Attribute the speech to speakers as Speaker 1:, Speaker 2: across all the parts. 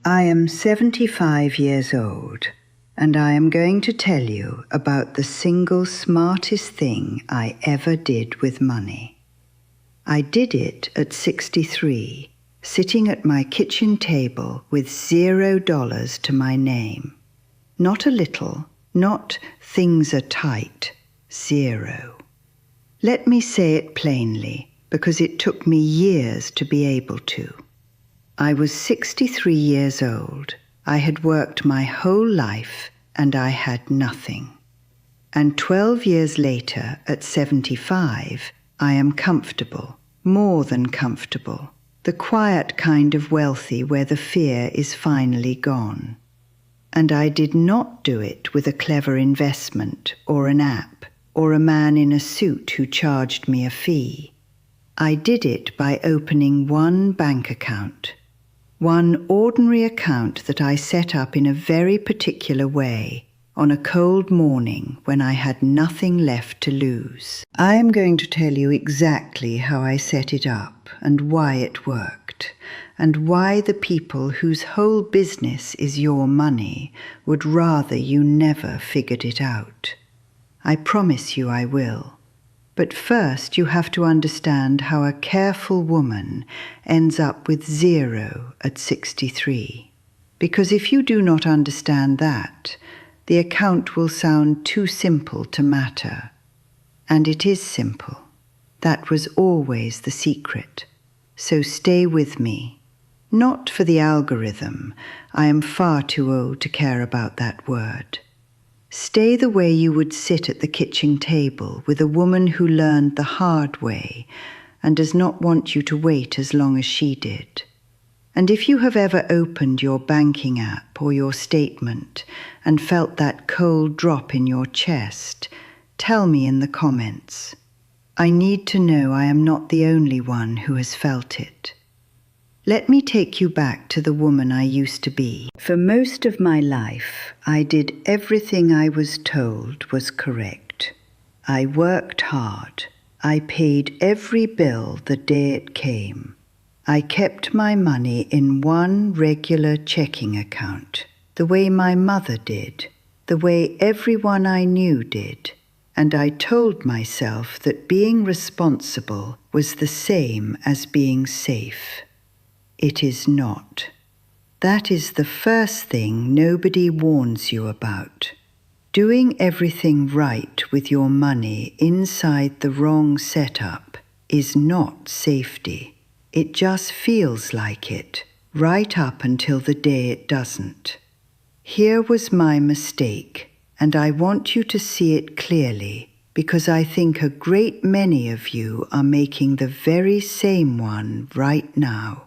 Speaker 1: I am 75 years old, and I am going to tell you about the single smartest thing I ever did with money. I did it at 63, sitting at my kitchen table with $0 to my name. Not a little, not things are tight, 0. Let me say it plainly, because it took me years to be able to. I was 63 years old. I had worked my whole life, and I had nothing. And 12 years later, at 75, I am comfortable, more than comfortable, the quiet kind of wealthy where the fear is finally gone. And I did not do it with a clever investment or an app or a man in a suit who charged me a fee. I did it by opening one bank account. One ordinary account that I set up in a very particular way on a cold morning when I had nothing left to lose. I am going to tell you exactly how I set it up and why it worked, and why the people whose whole business is your money would rather you never figured it out. I promise you I will. But first you have to understand how a careful woman ends up with 0 at 63. Because if you do not understand that, the account will sound too simple to matter. And it is simple. That was always the secret. So stay with me. Not for the algorithm. I am far too old to care about that word. Stay the way you would sit at the kitchen table with a woman who learned the hard way and does not want you to wait as long as she did. And if you have ever opened your banking app or your statement and felt that cold drop in your chest, tell me in the comments. I need to know I am not the only one who has felt it. Let me take you back to the woman I used to be. For most of my life, I did everything I was told was correct. I worked hard. I paid every bill the day it came. I kept my money in one regular checking account, the way my mother did, the way everyone I knew did, and I told myself that being responsible was the same as being safe. It is not. That is the first thing nobody warns you about. Doing everything right with your money inside the wrong setup is not safety. It just feels like it, right up until the day it doesn't. Here was my mistake, and I want you to see it clearly, because I think a great many of you are making the very same one right now.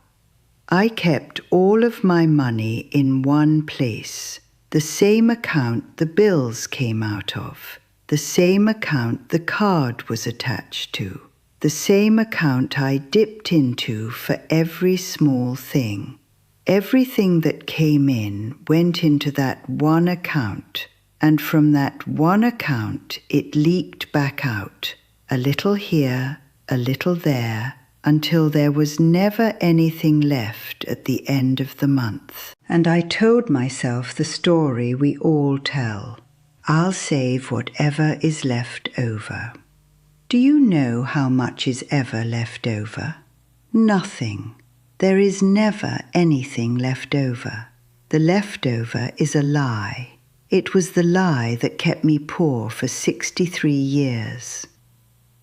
Speaker 1: I kept all of my money in one place, the same account the bills came out of, the same account the card was attached to, the same account I dipped into for every small thing. Everything that came in went into that one account, and from that one account it leaked back out, a little here, a little there, until there was never anything left at the end of the month. And I told myself the story we all tell. I'll save whatever is left over. Do you know how much is ever left over? Nothing. There is never anything left over. The leftover is a lie. It was the lie that kept me poor for 63 years.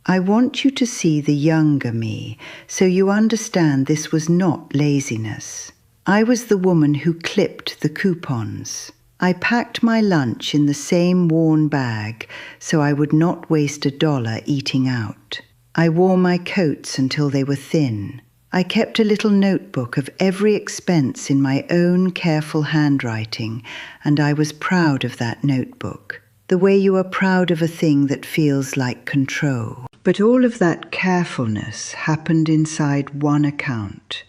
Speaker 1: I want you to see the younger me, so you understand this was not laziness. I was the woman who clipped the coupons. I packed my lunch in the same worn bag, so I would not waste $1 eating out. I wore my coats until they were thin. I kept a little notebook of every expense in my own careful handwriting, and I was proud of that notebook, the way you are proud of a thing that feels like control. But all of that carefulness happened inside one account,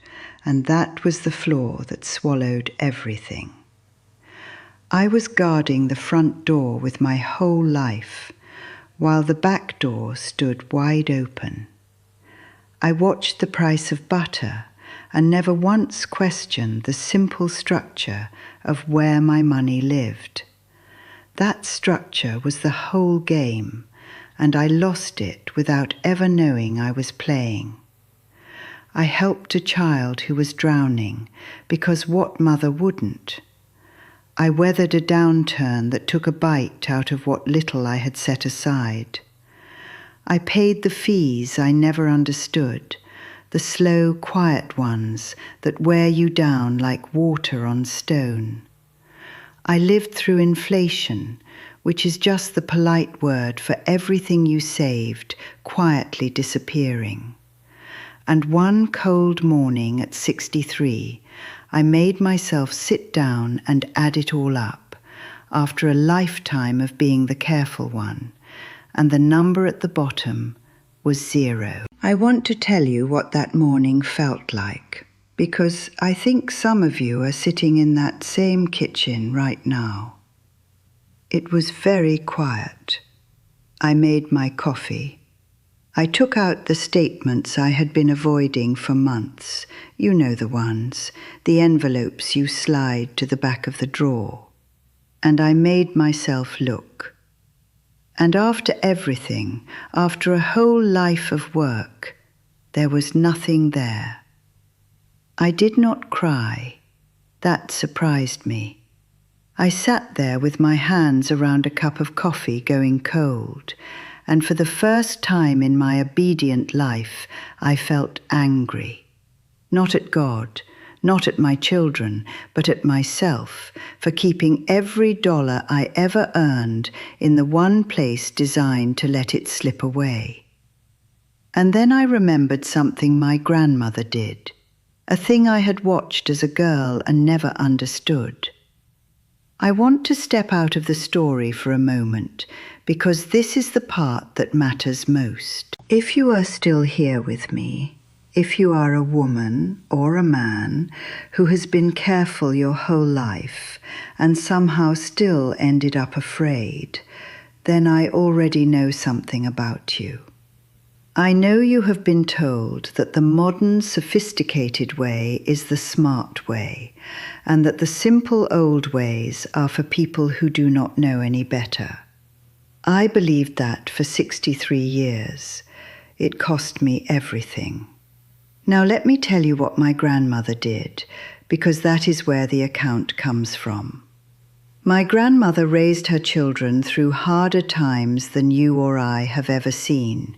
Speaker 1: and that was the floor that swallowed everything. I was guarding the front door with my whole life, while the back door stood wide open. I watched the price of butter and never once questioned the simple structure of where my money lived. That structure was the whole game, and I lost it without ever knowing I was playing. I helped a child who was drowning, because what mother wouldn't? I weathered a downturn that took a bite out of what little I had set aside. I paid the fees I never understood, the slow, quiet ones that wear you down like water on stone. I lived through inflation, which is just the polite word for everything you saved quietly disappearing. And one cold morning at 63, I made myself sit down and add it all up, after a lifetime of being the careful one, and the number at the bottom was 0. I want to tell you what that morning felt like, because I think some of you are sitting in that same kitchen right now. It was very quiet. I made my coffee. I took out the statements I had been avoiding for months. You know the ones, the envelopes you slide to the back of the drawer. And I made myself look. And after everything, after a whole life of work, there was nothing there. I did not cry. That surprised me. I sat there with my hands around a cup of coffee going cold, and for the first time in my obedient life, I felt angry. Not at God, not at my children, but at myself for keeping every dollar I ever earned in the one place designed to let it slip away. And then I remembered something my grandmother did, a thing I had watched as a girl and never understood. I want to step out of the story for a moment, because this is the part that matters most. If you are still here with me, if you are a woman or a man who has been careful your whole life and somehow still ended up afraid, then I already know something about you. I know you have been told that the modern, sophisticated way is the smart way, and that the simple old ways are for people who do not know any better. I believed that for 63 years. It cost me everything. Now let me tell you what my grandmother did, because that is where the account comes from. My grandmother raised her children through harder times than you or I have ever seen,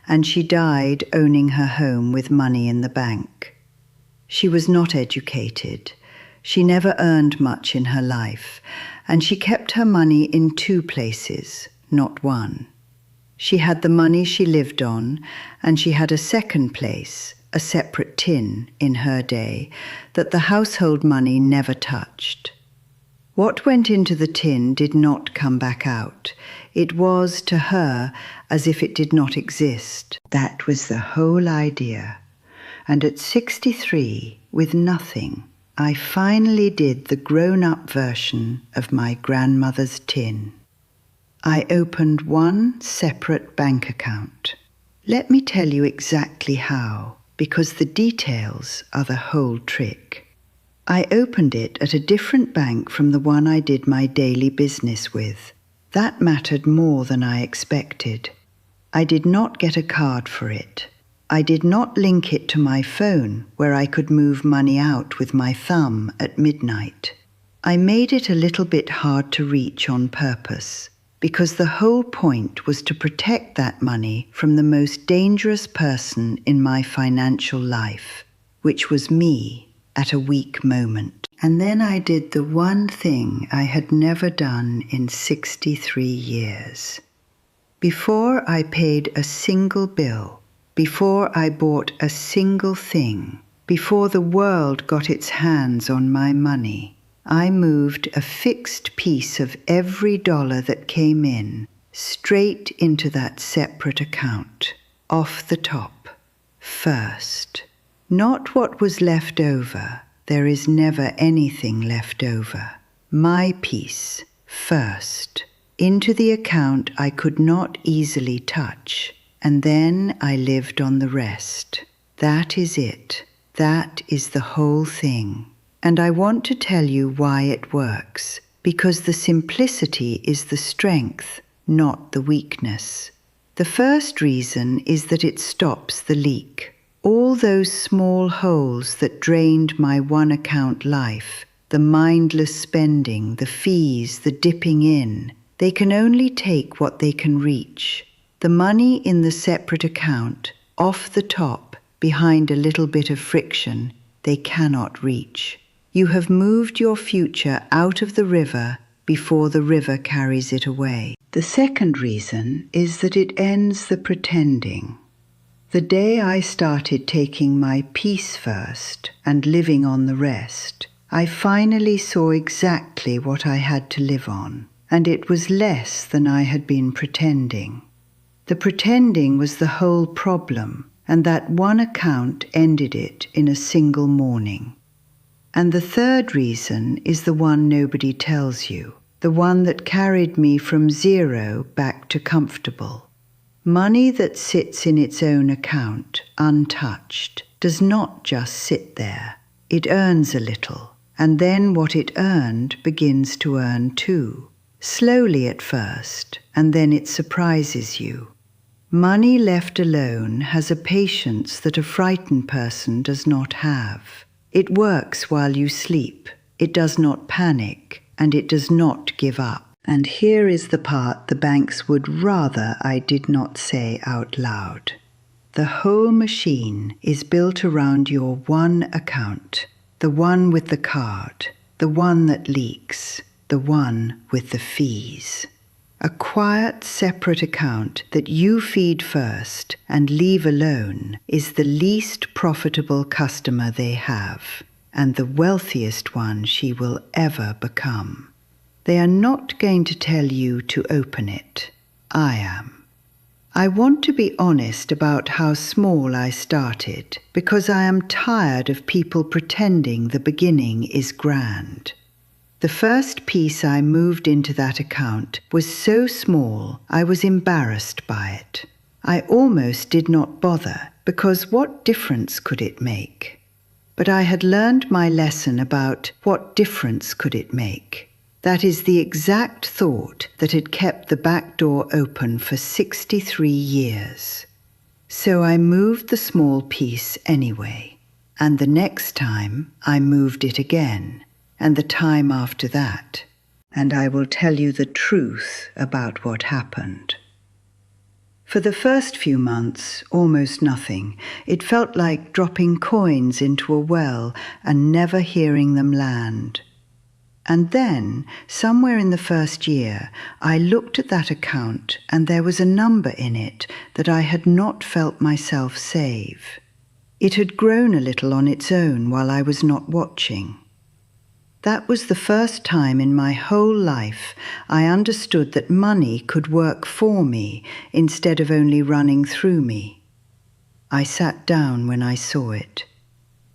Speaker 1: and she died owning her home with money in the bank. She was not educated. She never earned much in her life, and she kept her money in 2 places, not 1. She had the money she lived on, and she had a second place, a separate tin in her day, that the household money never touched. What went into the tin did not come back out. It was, to her, as if it did not exist. That was the whole idea. And at 63, with nothing, I finally did the grown-up version of my grandmother's tin. I opened 1 separate bank account. Let me tell you exactly how, because the details are the whole trick. I opened it at a different bank from the one I did my daily business with. That mattered more than I expected. I did not get a card for it. I did not link it to my phone, where I could move money out with my thumb at midnight. I made it a little bit hard to reach on purpose, because the whole point was to protect that money from the most dangerous person in my financial life, which was me at a weak moment. And then I did the one thing I had never done in 63 years. Before I paid a single bill, before I bought a single thing, before the world got its hands on my money, I moved a fixed piece of every dollar that came in straight into that separate account, off the top, first. Not what was left over. There is never anything left over. My piece, first, into the account I could not easily touch, and then I lived on the rest. That is it. That is the whole thing. And I want to tell you why it works, because the simplicity is the strength, not the weakness. The first reason is that it stops the leak. All those small holes that drained my one-account life, the mindless spending, the fees, the dipping in, they can only take what they can reach. The money in the separate account, off the top, behind a little bit of friction, they cannot reach. You have moved your future out of the river before the river carries it away. The second reason is that it ends the pretending. The day I started taking my peace first and living on the rest, I finally saw exactly what I had to live on, and it was less than I had been pretending. The pretending was the whole problem, and that one account ended it in a single morning. And the third reason is the one nobody tells you, the one that carried me from zero back to comfortable. Money that sits in its own account, untouched, does not just sit there. It earns a little, and then what it earned begins to earn too. Slowly at first, and then it surprises you. Money left alone has a patience that a frightened person does not have. It works while you sleep. It does not panic, and it does not give up. And here is the part the banks would rather I did not say out loud. The whole machine is built around your one account, the one with the card, the one that leaks, the one with the fees. A quiet, separate account that you feed first and leave alone is the least profitable customer they have, and the wealthiest one she will ever become. They are not going to tell you to open it. I am. I want to be honest about how small I started, because I am tired of people pretending the beginning is grand. The first piece I moved into that account was so small I was embarrassed by it. I almost did not bother, because what difference could it make? But I had learned my lesson about what difference could it make. That is the exact thought that had kept the back door open for 63 years. So I moved the small piece anyway, and the next time I moved it again, and the time after that, and I will tell you the truth about what happened. For the first few months, almost nothing. It felt like dropping coins into a well and never hearing them land. And then, somewhere in the first year, I looked at that account and there was a number in it that I had not felt myself save. It had grown a little on its own while I was not watching. That was the first time in my whole life I understood that money could work for me instead of only running through me. I sat down when I saw it.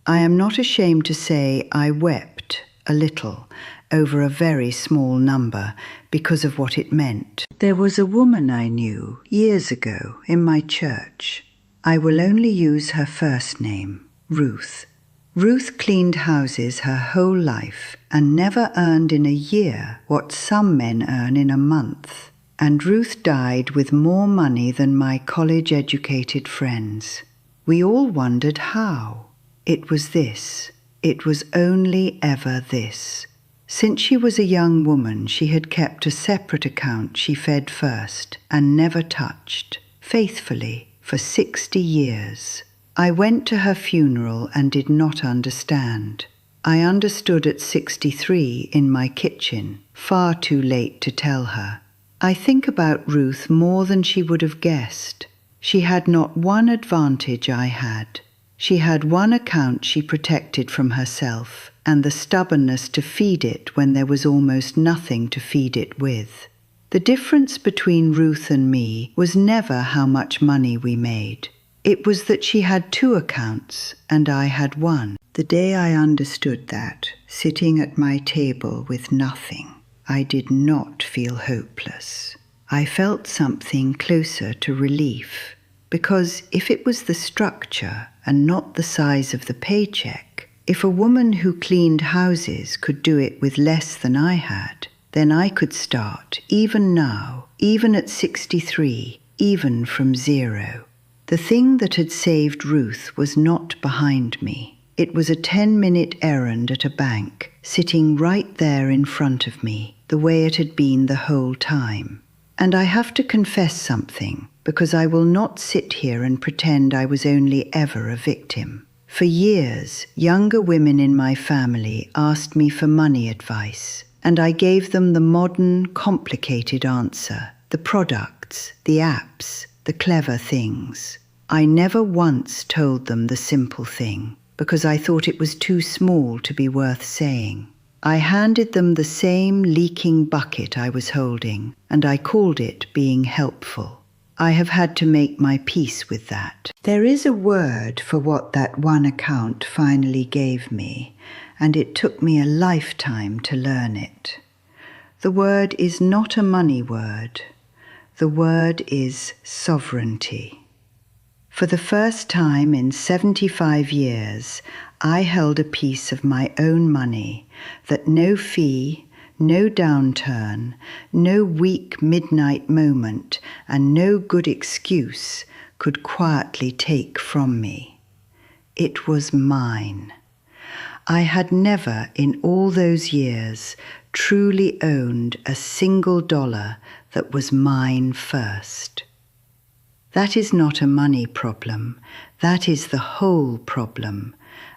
Speaker 1: I am not ashamed to say I wept a little over a very small number because of what it meant. There was a woman I knew years ago in my church. I will only use her first name, Ruth. Ruth cleaned houses her whole life and never earned in a year what some men earn in a month. And Ruth died with more money than my college-educated friends. We all wondered how. It was this. It was only ever this. Since she was a young woman, she had kept a separate account she fed first and never touched, faithfully, for 60 years. I went to her funeral and did not understand. I understood at 63 in my kitchen, far too late to tell her. I think about Ruth more than she would have guessed. She had not one advantage I had. She had one account she protected from herself, and the stubbornness to feed it when there was almost nothing to feed it with. The difference between Ruth and me was never how much money we made. It was that she had 2 accounts and I had one. The day I understood that, sitting at my table with nothing, I did not feel hopeless. I felt something closer to relief, because if it was the structure, and not the size of the paycheck. If a woman who cleaned houses could do it with less than I had, then I could start, even now, even at 63, even from zero. The thing that had saved Ruth was not behind me. It was a 10-minute errand at a bank, sitting right there in front of me, the way it had been the whole time. And I have to confess something, because I will not sit here and pretend I was only ever a victim. For years, younger women in my family asked me for money advice, and I gave them the modern, complicated answer, the products, the apps, the clever things. I never once told them the simple thing, because I thought it was too small to be worth saying. I handed them the same leaking bucket I was holding, and I called it being helpful. I have had to make my peace with that. There is a word for what that one account finally gave me, and it took me a lifetime to learn it. The word is not a money word. The word is sovereignty. For the first time in 75 years, I held a piece of my own money that no fee, no downturn, no weak midnight moment, and no good excuse could quietly take from me. It was mine. I had never in all those years truly owned a single dollar that was mine first. That is not a money problem, that is the whole problem,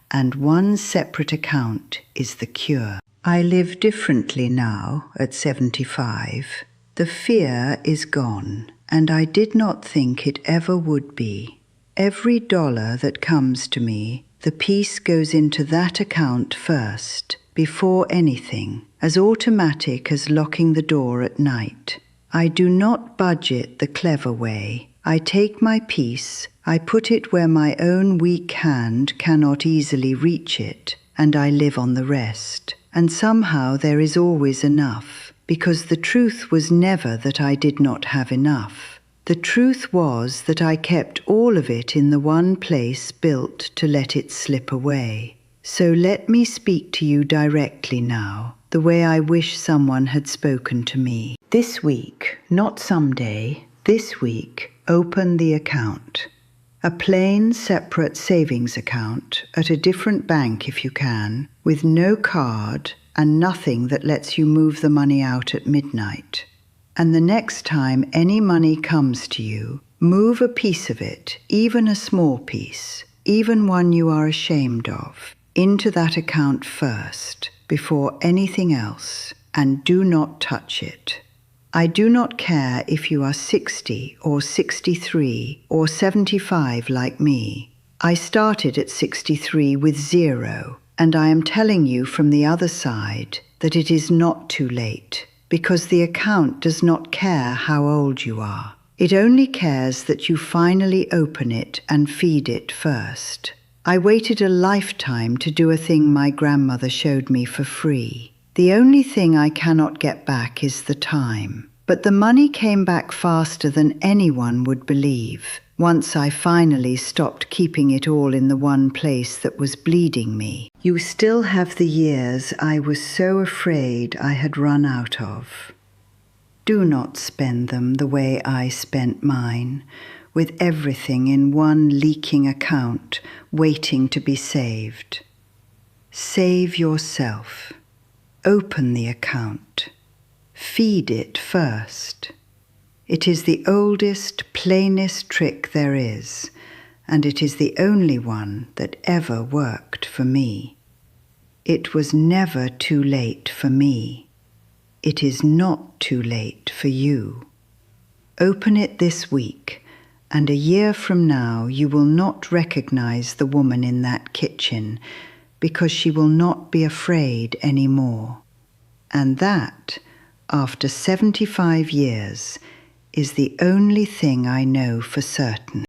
Speaker 1: and one separate account is the cure. I live differently now at 75. The fear is gone, and I did not think it ever would be. Every dollar that comes to me, the piece goes into that account first, before anything, as automatic as locking the door at night. I do not budget the clever way. I take my piece, I put it where my own weak hand cannot easily reach it, and I live on the rest. And somehow there is always enough, because the truth was never that I did not have enough. The truth was that I kept all of it in the one place built to let it slip away. So let me speak to you directly now, the way I wish someone had spoken to me. This week, not someday, this week, open the account. A plain, separate savings account at a different bank if you can, with no card and nothing that lets you move the money out at midnight. And the next time any money comes to you, move a piece of it, even a small piece, even one you are ashamed of, into that account first, before anything else, and do not touch it. I do not care if you are 60 or 63 or 75 like me. I started at 63 with zero, and I am telling you from the other side that it is not too late, because the account does not care how old you are. It only cares that you finally open it and feed it first. I waited a lifetime to do a thing my grandmother showed me for free. The only thing I cannot get back is the time. But the money came back faster than anyone would believe, once I finally stopped keeping it all in the one place that was bleeding me. You still have the years I was so afraid I had run out of. Do not spend them the way I spent mine, with everything in one leaking account waiting to be saved. Save yourself. Open the account. Feed it first. It is the oldest, plainest trick there is, and it is the only one that ever worked for me. It was never too late for me. It is not too late for you. Open it this week, and a year from now you will not recognize the woman in that kitchen, because she will not be afraid anymore. And that, after 75 years, is the only thing I know for certain.